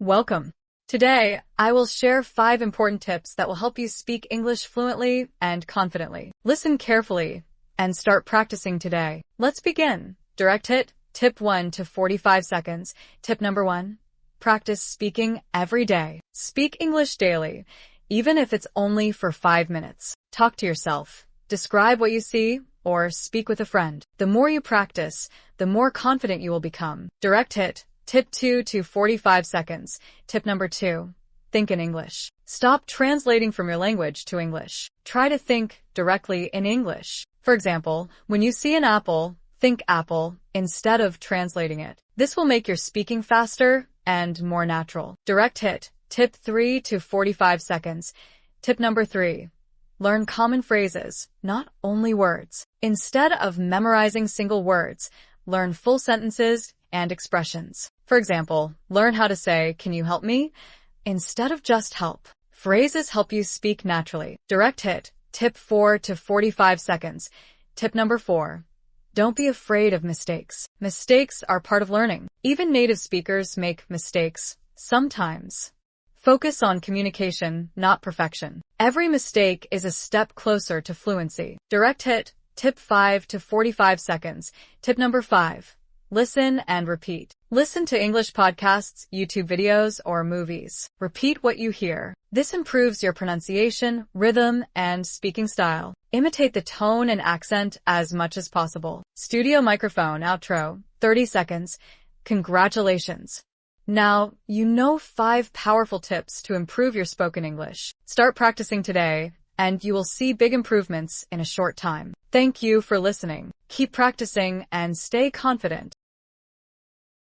Welcome. Today, I will share 5 important tips that will help you speak English fluently and confidently. Listen carefully and start practicing today. Let's begin. Direct hit. Tip 1 to 45 seconds. Tip number 1. Practice speaking every day. Speak English daily, even if it's only for 5 minutes. Talk to yourself. Describe what you see or speak with a friend. The more you practice, the more confident you will become. Direct hit. Tip 2 to 45 seconds. Tip number 2. Think in English. Stop translating from your language to English. Try to think directly in English. For example, when you see an apple, think apple instead of translating it. This will make your speaking faster and more natural. Direct hit. Tip 3 to 45 seconds. Tip number 3. Learn common phrases, not only words. Instead of memorizing single words, learn full sentences and expressions. For example, learn how to say, "Can you help me?" instead of just help. Phrases help you speak naturally. Direct hit. Tip 4 to 45 seconds. Tip number 4. Don't be afraid of mistakes. Mistakes are part of learning. Even native speakers make mistakes, sometimes. Focus on communication, not perfection. Every mistake is a step closer to fluency. Direct hit. Tip 5 to 45 seconds. Tip number 5. Listen and repeat. Listen to English podcasts, YouTube videos, or movies. Repeat what you hear. This improves your pronunciation, rhythm, and speaking style. Imitate the tone and accent as much as possible. Studio microphone outro, 30 seconds. Congratulations. Now, you know 5 powerful tips to improve your spoken English. Start practicing today, and you will see big improvements in a short time. Thank you for listening. Keep practicing and stay confident.